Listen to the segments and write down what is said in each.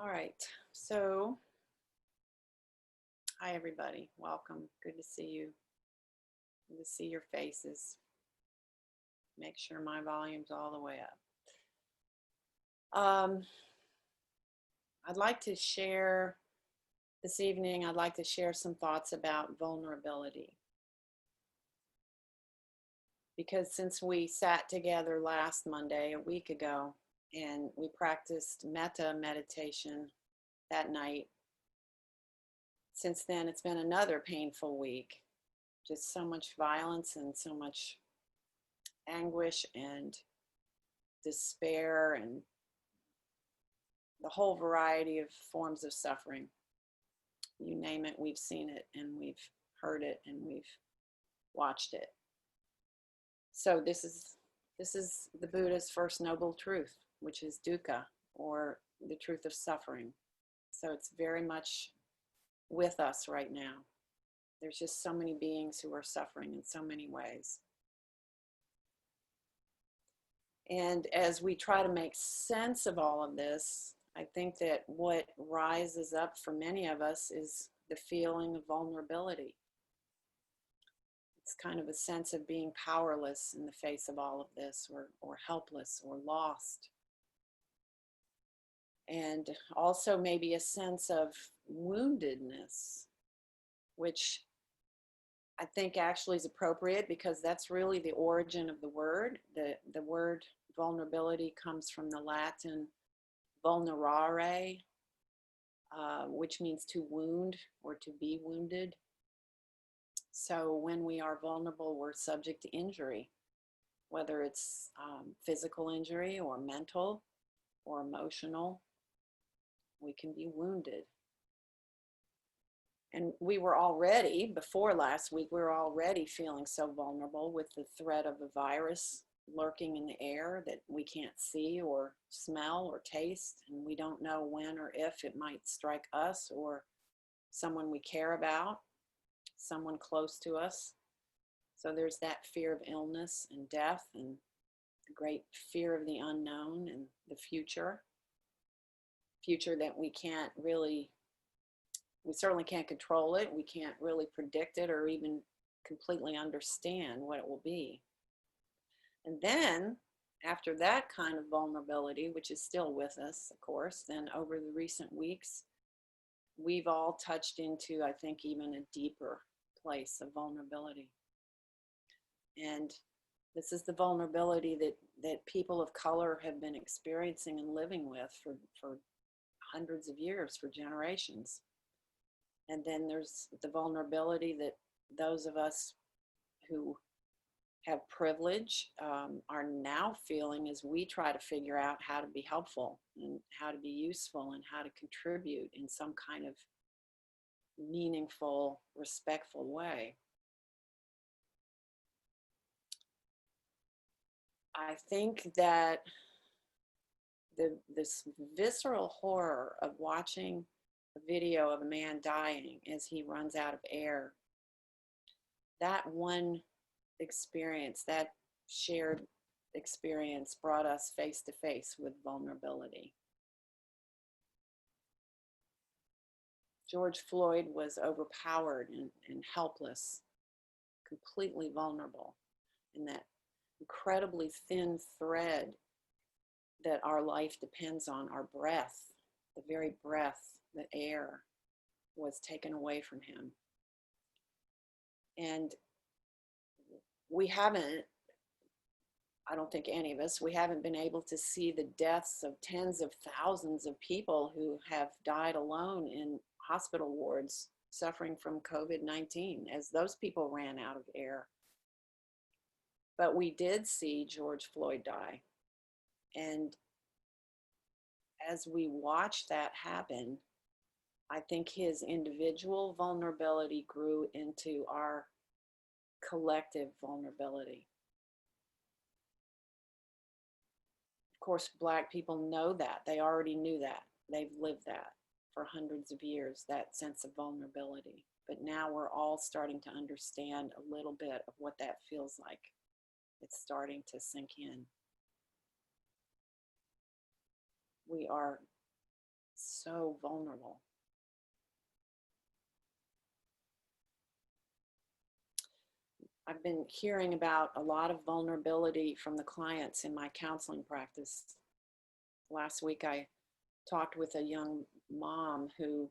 All right, so hi everybody, welcome. Good to see you. Good to see your faces. Make sure my volume's all the way up. I'd like to share this evening, I'd like to share some thoughts about vulnerability. Because since we sat together last Monday, a week ago, and we practiced metta meditation that night, since then it's been another painful week. Just so much violence and so much anguish and despair and the whole variety of forms of suffering. You name it, we've seen it and we've heard it and we've watched it. So this is the Buddha's first noble truth, which is dukkha, or the truth of suffering. So it's very much with us right now. There's just so many beings who are suffering in so many ways. And as we try to make sense of all of this, I think that what rises up for many of us is the feeling of vulnerability. It's kind of a sense of being powerless in the face of all of this, or helpless, or lost. And also maybe a sense of woundedness, which I think actually is appropriate because that's really the origin of the word. The word vulnerability comes from the Latin vulnerare, which means to wound or to be wounded. So when we are vulnerable, we're subject to injury, whether it's physical injury or mental or emotional. We can be wounded. And we were already, before last week, we were already feeling so vulnerable with the threat of a virus lurking in the air that we can't see or smell or taste, and we don't know when or if it might strike us or someone we care about, someone close to us. So there's that fear of illness and death and the great fear of the unknown and the future that we can't really, we certainly can't control it. We can't really predict it or even completely understand what it will be. And then after that kind of vulnerability, which is still with us, of course, then over the recent weeks, we've all touched into, I think, even a deeper place of vulnerability. And this is the vulnerability that people of color have been experiencing and living with for hundreds of years, for generations. And then there's the vulnerability that those of us who have privilege are now feeling as we try to figure out how to be helpful and how to be useful and how to contribute in some kind of meaningful, respectful way. I think that this visceral horror of watching a video of a man dying as he runs out of air, that one experience, that shared experience, brought us face to face with vulnerability. George Floyd was overpowered and helpless, completely vulnerable, in that incredibly thin thread that our life depends on, our breath, the very breath, the air, was taken away from him. And we haven't, I don't think any of us, we haven't been able to see the deaths of tens of thousands of people who have died alone in hospital wards suffering from COVID-19 as those people ran out of air. But we did see George Floyd die. And as we watched that happen, I think his individual vulnerability grew into our collective vulnerability. Of course, Black people know that. They already knew that. They've lived that for hundreds of years, that sense of vulnerability. But now we're all starting to understand a little bit of what that feels like. It's starting to sink in. We are so vulnerable. I've been hearing about a lot of vulnerability from the clients in my counseling practice. Last week, I talked with a young mom who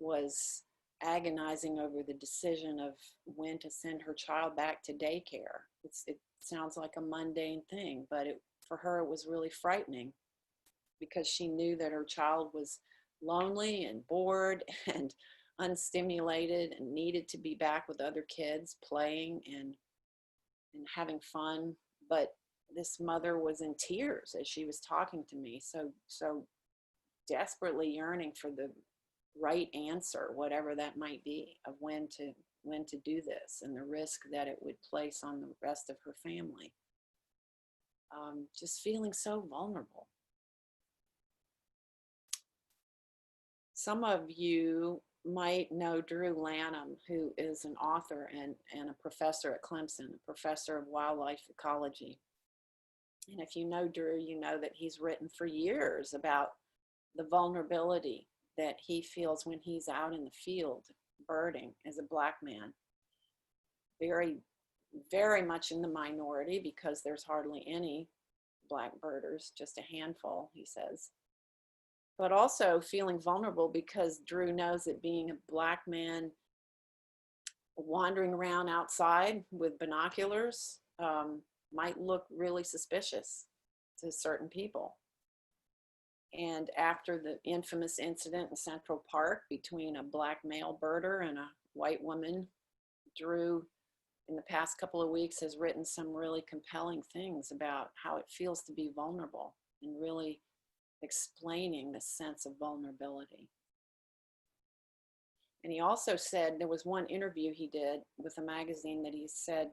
was agonizing over the decision of when to send her child back to daycare. It sounds like a mundane thing, but for her, it was really frightening because she knew that her child was lonely and bored and unstimulated and needed to be back with other kids playing and having fun. But this mother was in tears as she was talking to me, so desperately yearning for the right answer, whatever that might be, of when to do this and the risk that it would place on the rest of her family. Just feeling so vulnerable. Some of you might know Drew Lanham, who is an author and a professor at Clemson, a professor of wildlife ecology. And if you know Drew, you know that he's written for years about the vulnerability that he feels when he's out in the field birding as a Black man. Very, very much in the minority because there's hardly any Black birders, just a handful, he says. But also feeling vulnerable because Drew knows that being a Black man wandering around outside with binoculars might look really suspicious to certain people. And after the infamous incident in Central Park between a Black male birder and a white woman, Drew, in the past couple of weeks, has written some really compelling things about how it feels to be vulnerable and really explaining the sense of vulnerability. And he also said, there was one interview he did with a magazine that he said,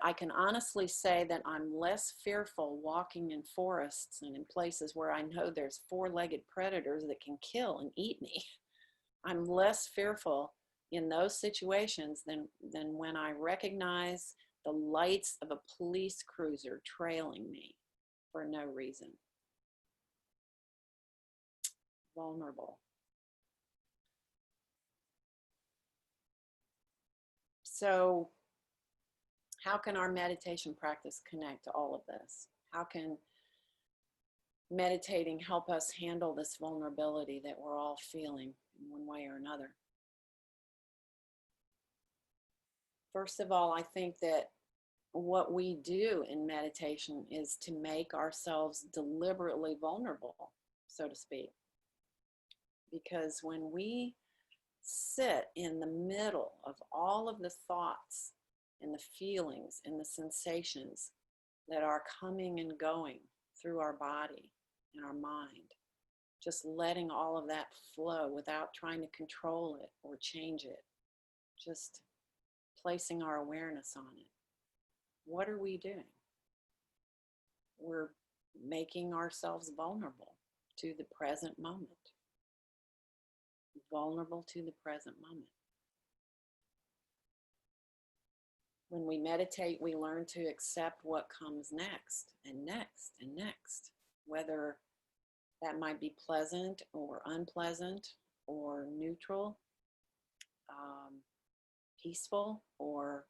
I can honestly say that I'm less fearful walking in forests and in places where I know there's four-legged predators that can kill and eat me. I'm less fearful in those situations than when I recognize the lights of a police cruiser trailing me for no reason. Vulnerable. So how can our meditation practice connect to all of this? How can meditating help us handle this vulnerability that we're all feeling in one way or another? First of all, I think that what we do in meditation is to make ourselves deliberately vulnerable, so to speak. Because when we sit in the middle of all of the thoughts and the feelings and the sensations that are coming and going through our body and our mind, just letting all of that flow without trying to control it or change it, just placing our awareness on it. What are we doing? We're making ourselves vulnerable to the present moment. Vulnerable to the present moment. When we meditate, we learn to accept what comes next and next and next, whether that might be pleasant or unpleasant or neutral, peaceful or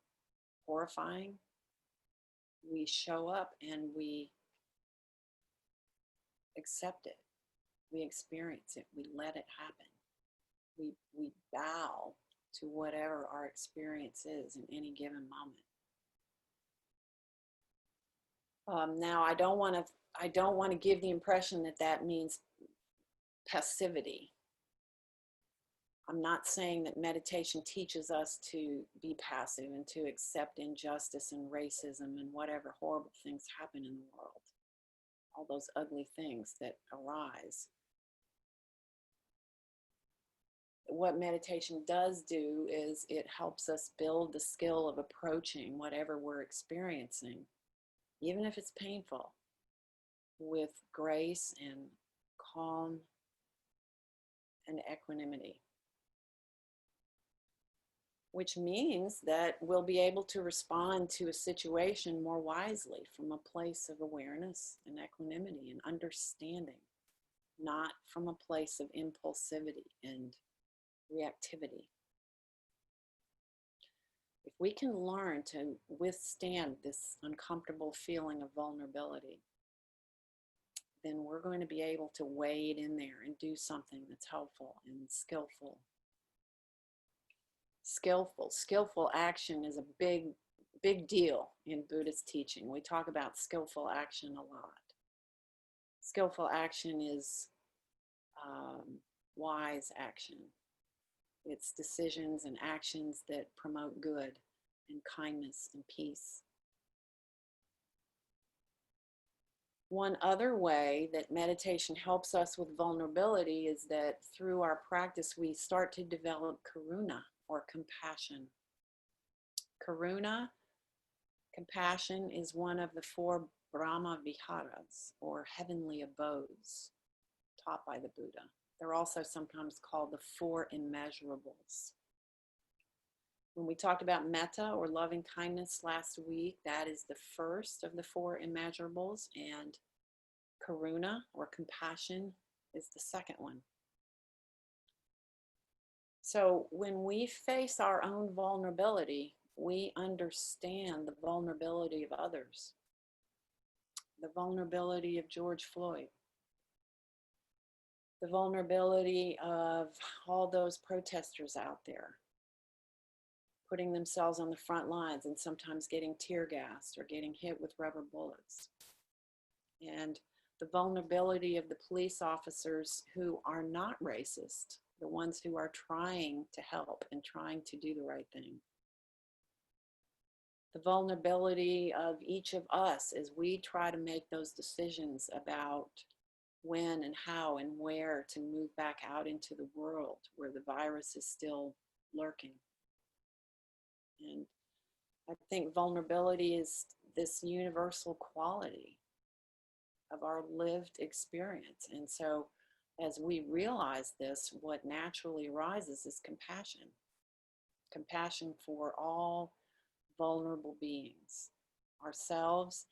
horrifying. We show up and we accept it. We experience it. We let it happen. We bow to whatever our experience is in any given moment. Now, I don't want to give the impression that that means passivity. I'm not saying that meditation teaches us to be passive and to accept injustice and racism and whatever horrible things happen in the world, all those ugly things that arise. What meditation does do is it helps us build the skill of approaching whatever we're experiencing, even if it's painful, with grace and calm and equanimity. Which means that we'll be able to respond to a situation more wisely from a place of awareness and equanimity and understanding. not from a place of impulsivity and reactivity. If we can learn to withstand this uncomfortable feeling of vulnerability, then we're going to be able to wade in there and do something that's helpful and skillful. Skillful action is a big deal in Buddhist teaching. We talk about skillful action a lot. Skillful action is wise action. It's decisions and actions that promote good and kindness and peace. One other way that meditation helps us with vulnerability is that through our practice, we start to develop karuna, or compassion. Karuna, compassion, is one of the 4 Brahma Viharas, or heavenly abodes, taught by the Buddha. They're also sometimes called the 4 immeasurables. When we talked about metta, or loving kindness, last week, that is the first of the 4 immeasurables, and karuna, or compassion, is the second one. So when we face our own vulnerability, we understand the vulnerability of others. The vulnerability of George Floyd. The vulnerability of all those protesters out there, putting themselves on the front lines and sometimes getting tear gassed or getting hit with rubber bullets. And the vulnerability of the police officers who are not racist, the ones who are trying to help and trying to do the right thing. The vulnerability of each of us as we try to make those decisions about when and how and where to move back out into the world where the virus is still lurking. And I think vulnerability is this universal quality of our lived experience. And so as we realize this, what naturally arises is compassion. Compassion for all vulnerable beings, ourselves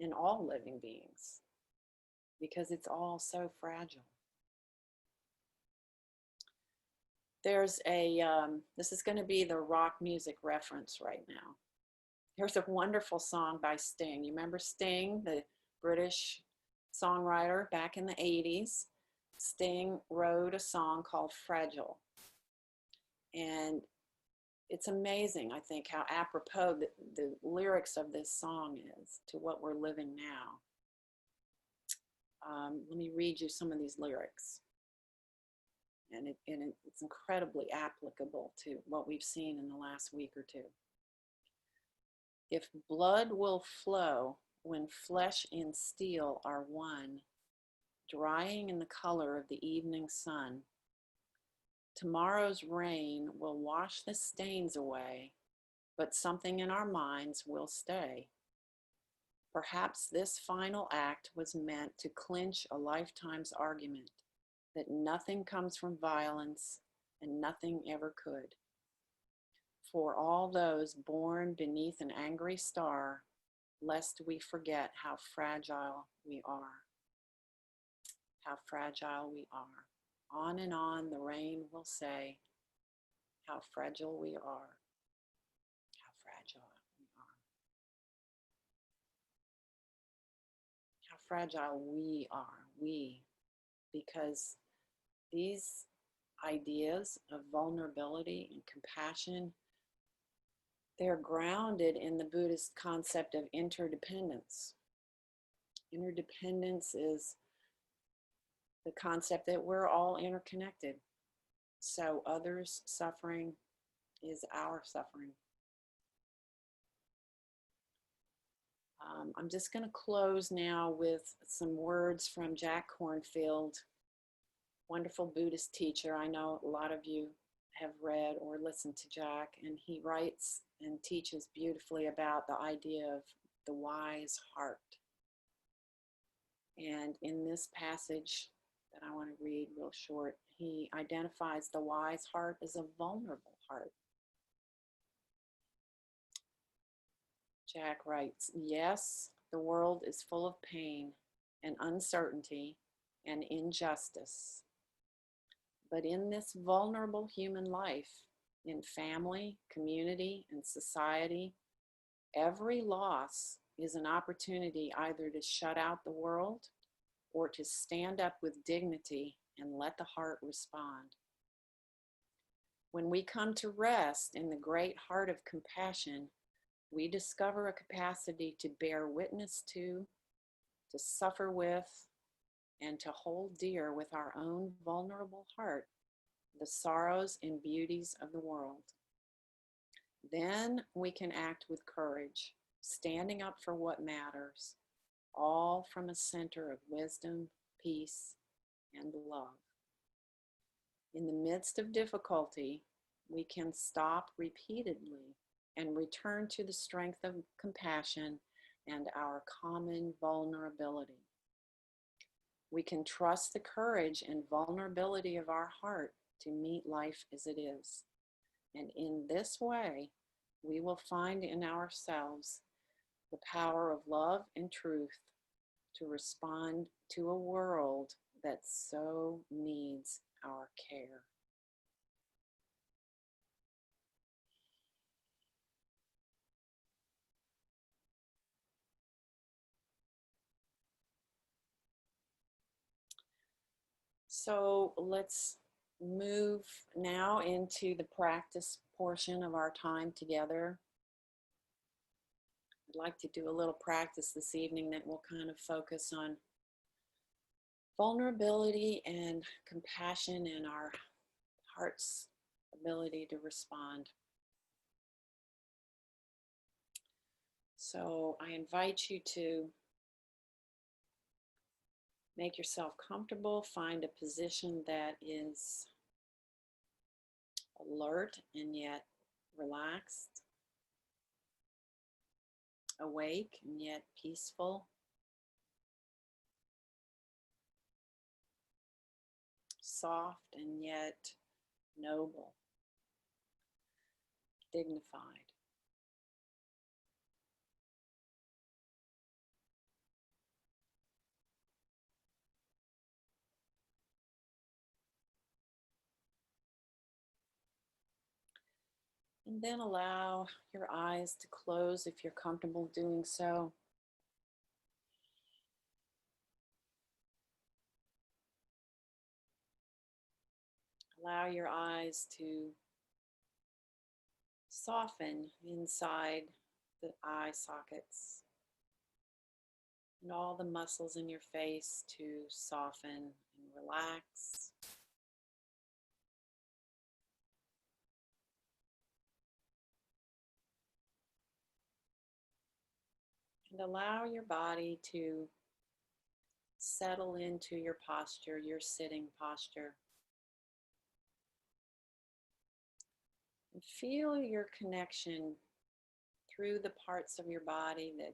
and all living beings, because it's all so fragile. There's this is going to be the rock music reference right now. There's a wonderful song by Sting. You remember Sting, the British songwriter back in the 80s? Sting wrote a song called Fragile. And it's amazing, I think, how apropos the lyrics of this song is to what we're living now. Let me read you some of these lyrics. And it's incredibly applicable to what we've seen in the last week or two. If blood will flow when flesh and steel are one, drying in the color of the evening sun, tomorrow's rain will wash the stains away, but something in our minds will stay. Perhaps this final act was meant to clinch a lifetime's argument that nothing comes from violence and nothing ever could. For all those born beneath an angry star, lest we forget how fragile we are. How fragile we are. On and on the rain will say how fragile we are. How fragile we are. How fragile we are. We. Because these ideas of vulnerability and compassion, they're grounded in the Buddhist concept of interdependence. Interdependence is the concept that we're all interconnected. So others' suffering is our suffering. I'm just going to close now with some words from Jack Kornfield, wonderful Buddhist teacher. I know a lot of you have read or listened to Jack, and he writes and teaches beautifully about the idea of the wise heart. And in this passage that I want to read real short, he identifies the wise heart as a vulnerable heart. Jack writes, yes, the world is full of pain and uncertainty and injustice. But in this vulnerable human life, in family, community, and society, every loss is an opportunity either to shut out the world or to stand up with dignity and let the heart respond. When we come to rest in the great heart of compassion, we discover a capacity to bear witness to suffer with, and to hold dear with our own vulnerable heart the sorrows and beauties of the world. Then we can act with courage, standing up for what matters, all from a center of wisdom, peace, and love. In the midst of difficulty, we can stop repeatedly and return to the strength of compassion and our common vulnerability. We can trust the courage and vulnerability of our heart to meet life as it is. And in this way, we will find in ourselves the power of love and truth to respond to a world that so needs our care. So let's move now into the practice portion of our time together. I'd like to do a little practice this evening that will kind of focus on vulnerability and compassion and our heart's ability to respond. So I invite you to make yourself comfortable, find a position that is alert and yet relaxed, awake and yet peaceful, soft and yet noble, dignified. And then allow your eyes to close if you're comfortable doing so. Allow your eyes to soften inside the eye sockets and all the muscles in your face to soften and relax. And allow your body to settle into your posture, your sitting posture. And feel your connection through the parts of your body that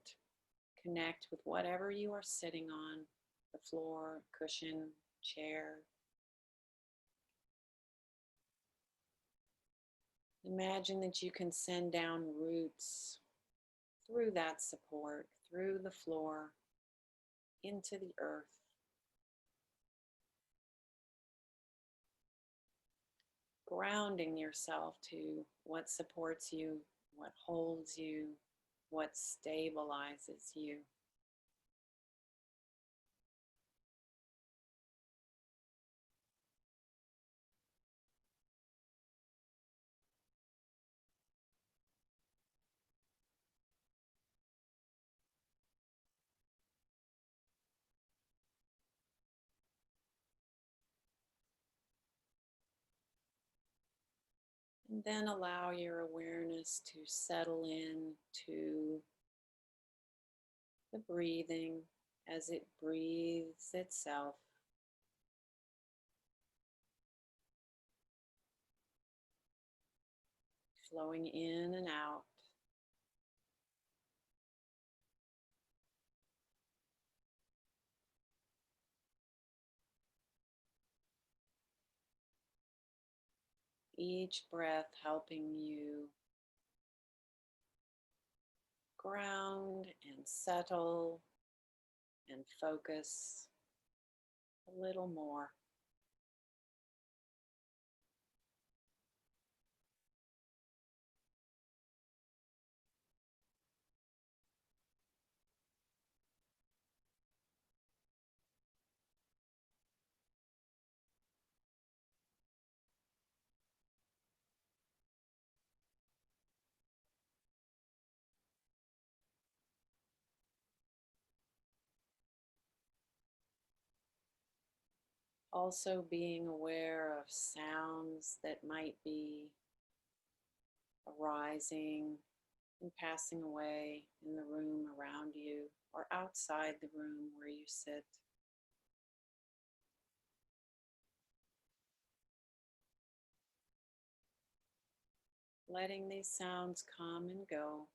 connect with whatever you are sitting on, the floor, cushion, chair. Imagine that you can send down roots through that support, through the floor, into the earth. Grounding yourself to what supports you, what holds you, what stabilizes you. And then allow your awareness to settle in to the breathing as it breathes itself. Flowing in and out. Each breath helping you ground and settle and focus A little more. Also being aware of sounds that might be arising and passing away in the room around you or outside the room where you sit. Letting these sounds come and go,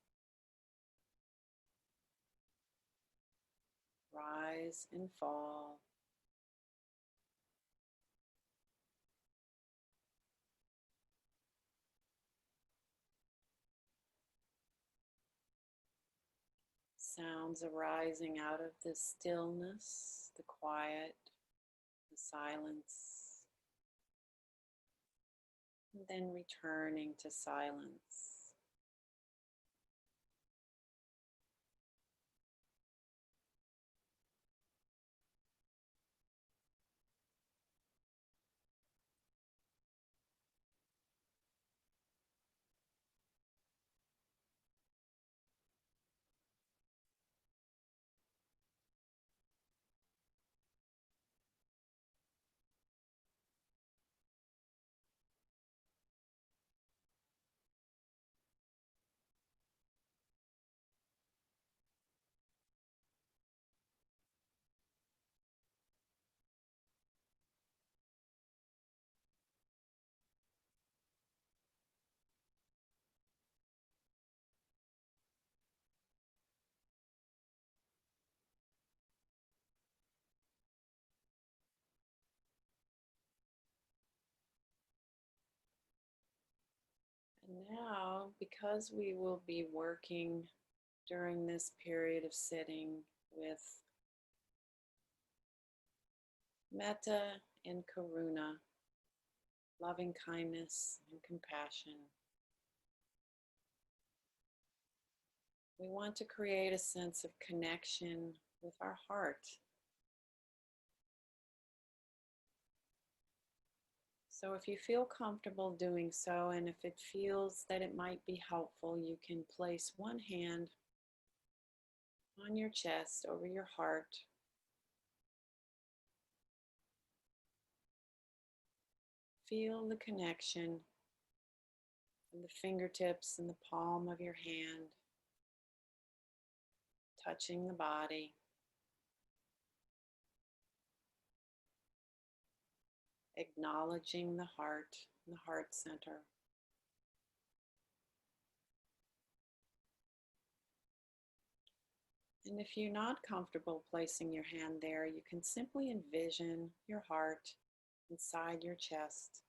rise and fall. Sounds arising out of the stillness, the quiet, the silence, and then returning to silence. And now, because we will be working during this period of sitting with metta and karuna, loving kindness and compassion, we want to create a sense of connection with our heart. So if you feel comfortable doing so, and if it feels that it might be helpful, you can place one hand on your chest over your heart. Feel the connection from the fingertips and the palm of your hand, touching the body. Acknowledging the heart center. And if you're not comfortable placing your hand there, you can simply envision your heart inside your chest.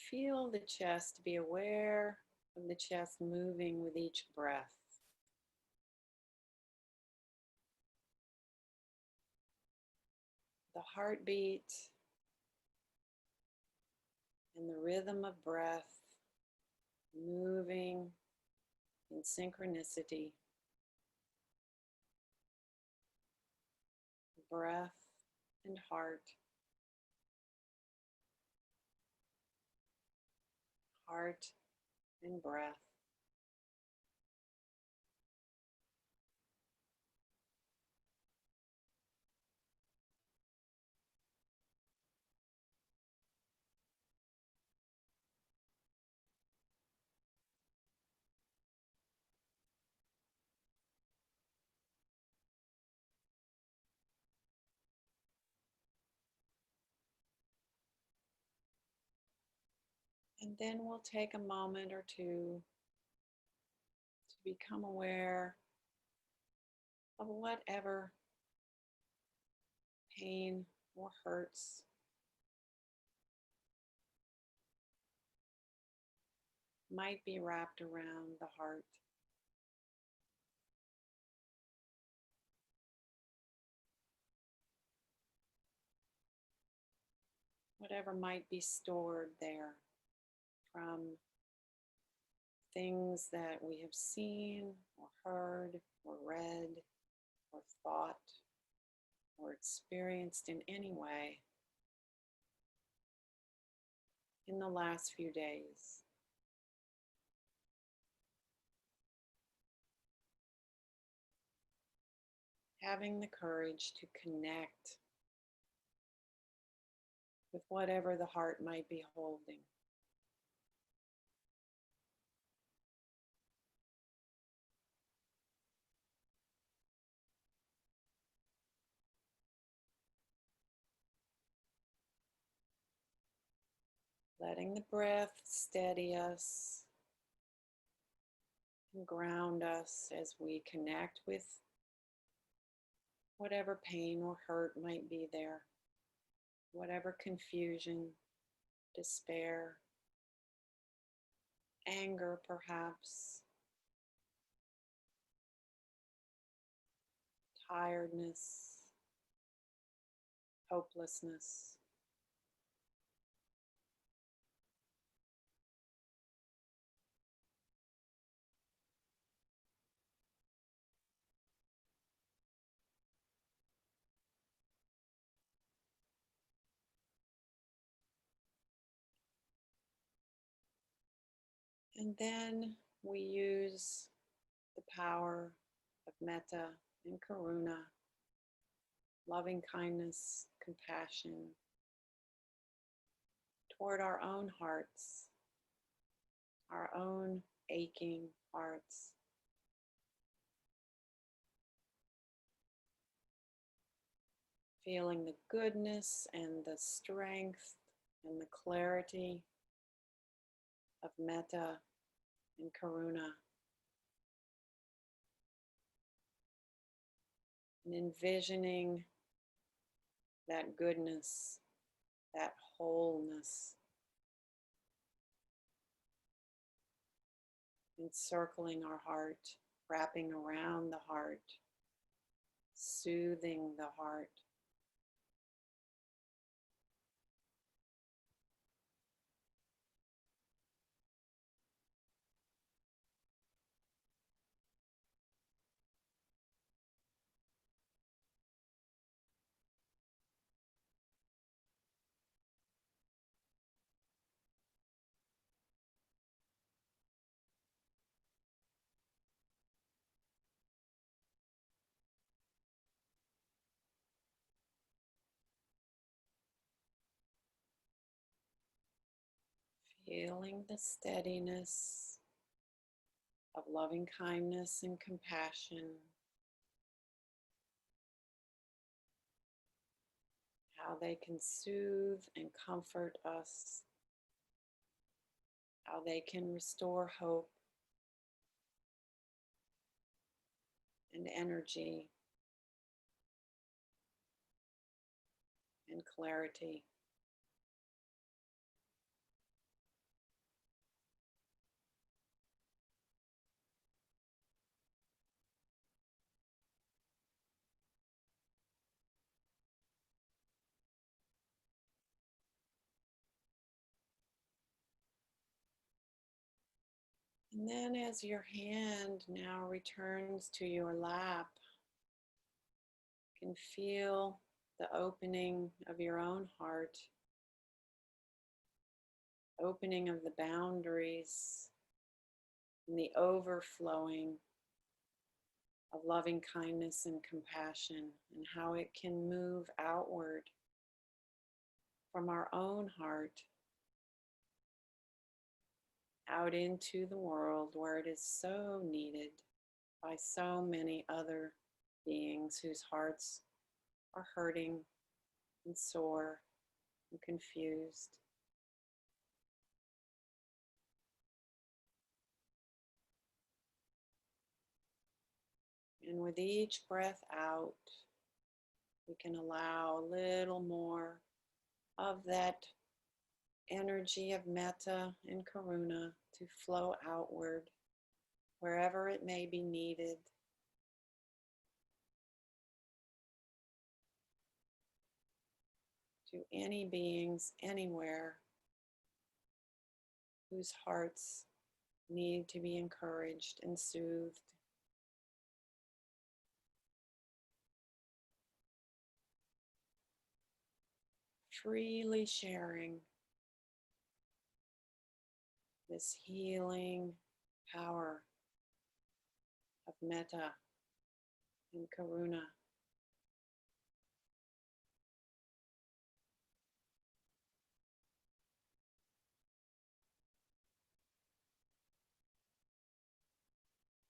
Feel the chest, be aware of the chest moving with each breath. The heartbeat and the rhythm of breath moving in synchronicity. Breath and heart, heart and breath. And then we'll take a moment or two to become aware of whatever pain or hurts might be wrapped around the heart. whatever might be stored there from things that we have seen or heard or read or thought or experienced in any way in the last few days. Having the courage to connect with whatever the heart might be holding. Letting the breath steady us and ground us as we connect with whatever pain or hurt might be there, whatever confusion, despair, anger perhaps, tiredness, hopelessness. And then we use the power of metta and karuna, loving kindness, compassion, toward our own hearts, our own aching hearts. Feeling the goodness and the strength and the clarity of metta and karuna. And envisioning that goodness, that wholeness, encircling our heart, wrapping around the heart, soothing the heart. Feeling the steadiness of loving kindness and compassion, how they can soothe and comfort us, how they can restore hope and energy and clarity. And then as your hand now returns to your lap, you can feel the opening of your own heart, opening of the boundaries, and the overflowing of loving kindness and compassion, and how it can move outward from our own heart out into the world where it is so needed by so many other beings whose hearts are hurting and sore and confused. And with each breath out, we can allow a little more of that energy of metta and karuna to flow outward wherever it may be needed. to any beings anywhere whose hearts need to be encouraged and soothed. Freely sharing this healing power of metta and karuna.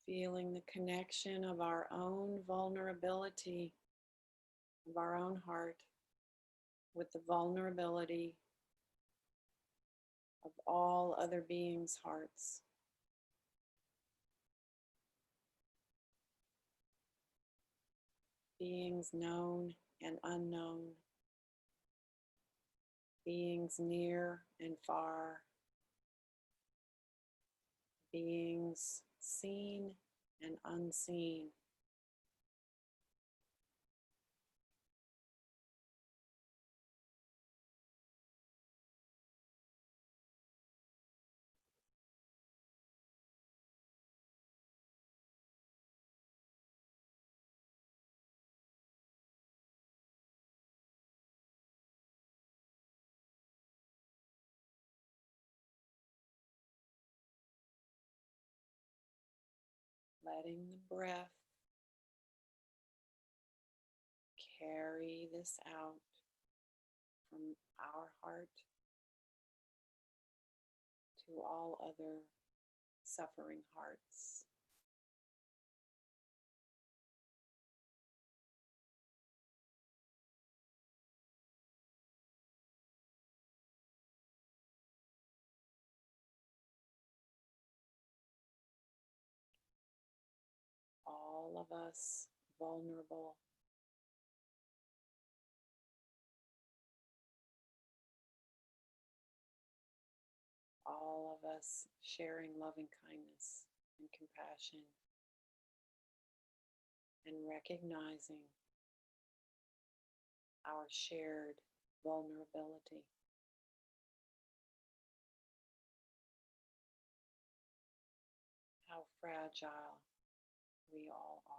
Feeling the connection of our own vulnerability, of our own heart, with the vulnerability of all other beings' hearts. Beings known and unknown, beings near and far, beings seen and unseen. Letting the breath carry this out from our heart to all other suffering hearts. All of us vulnerable, all of us sharing loving kindness and compassion, and recognizing our shared vulnerability. How fragile we all are.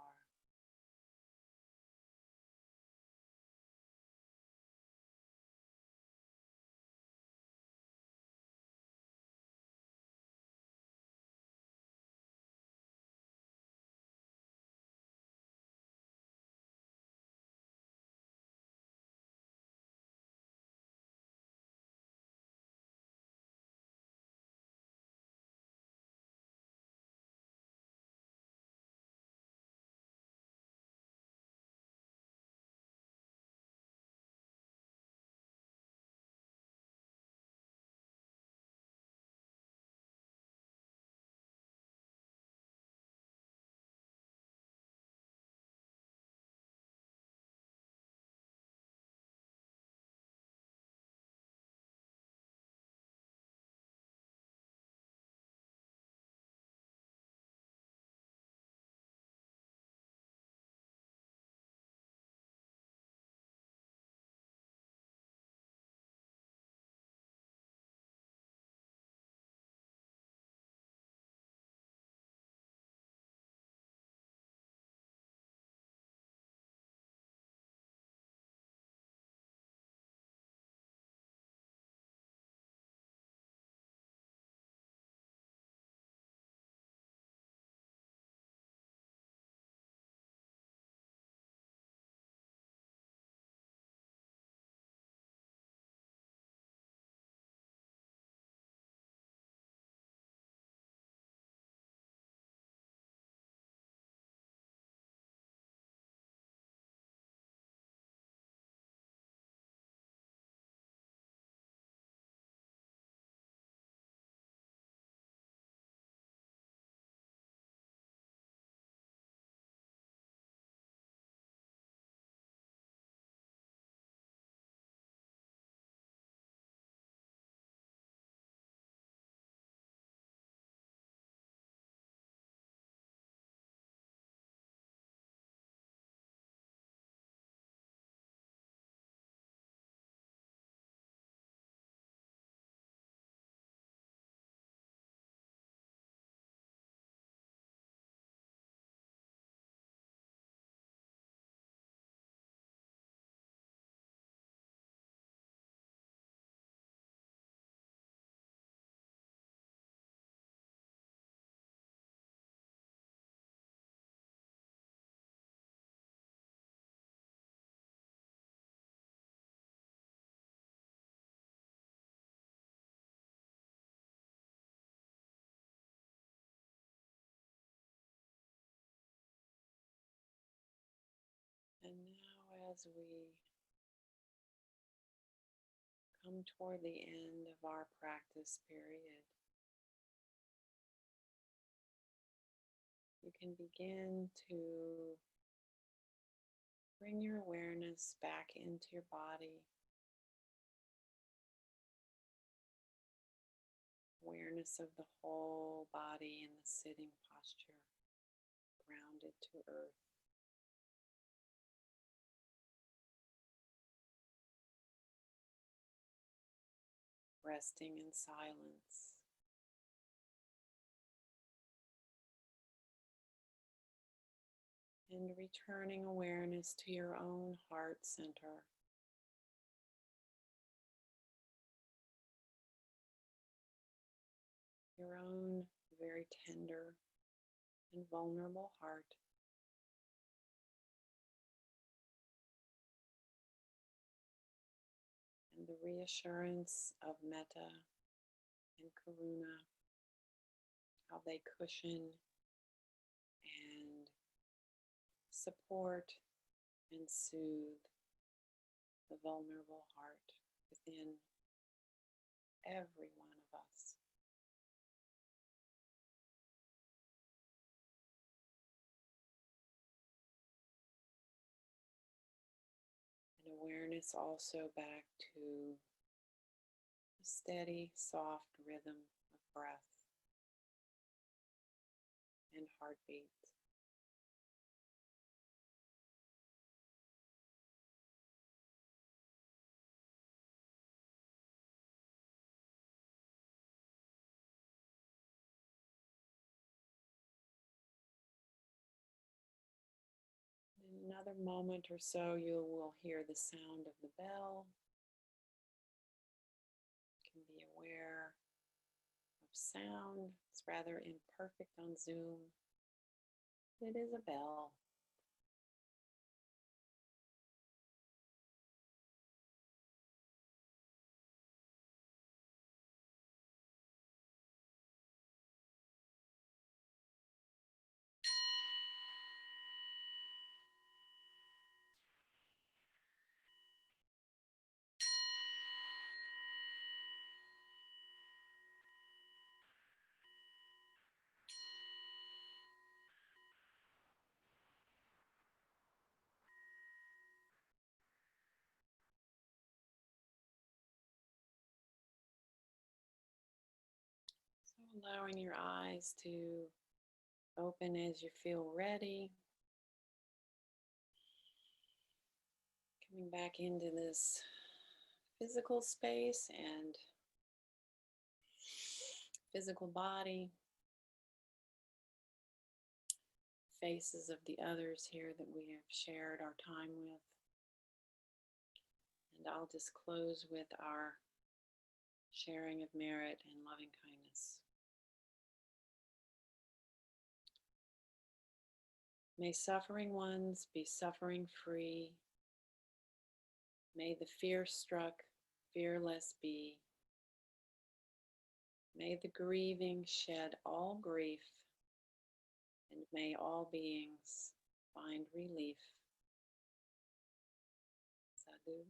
And now as we come toward the end of our practice period, you can begin to bring your awareness back into your body, awareness of the whole body in the sitting posture, grounded to earth. Resting in silence. And returning awareness to your own heart center. Your own very tender and vulnerable heart. And the reassurance of metta and karuna, how they cushion and support and soothe the vulnerable heart within every one of us. And awareness also back to a steady, soft rhythm of breath and heartbeat. In another moment or so, you will hear the sound of the bell. You can be aware of sound. It's rather imperfect on Zoom. It is a bell. So allowing your eyes to open as you feel ready. Coming back into this physical space and physical body. Faces of the others here that we have shared our time with. And I'll just close with our sharing of merit and loving kindness. May suffering ones be suffering free. May the fear-struck fearless be. May the grieving shed all grief, and may all beings find relief. Sadhu.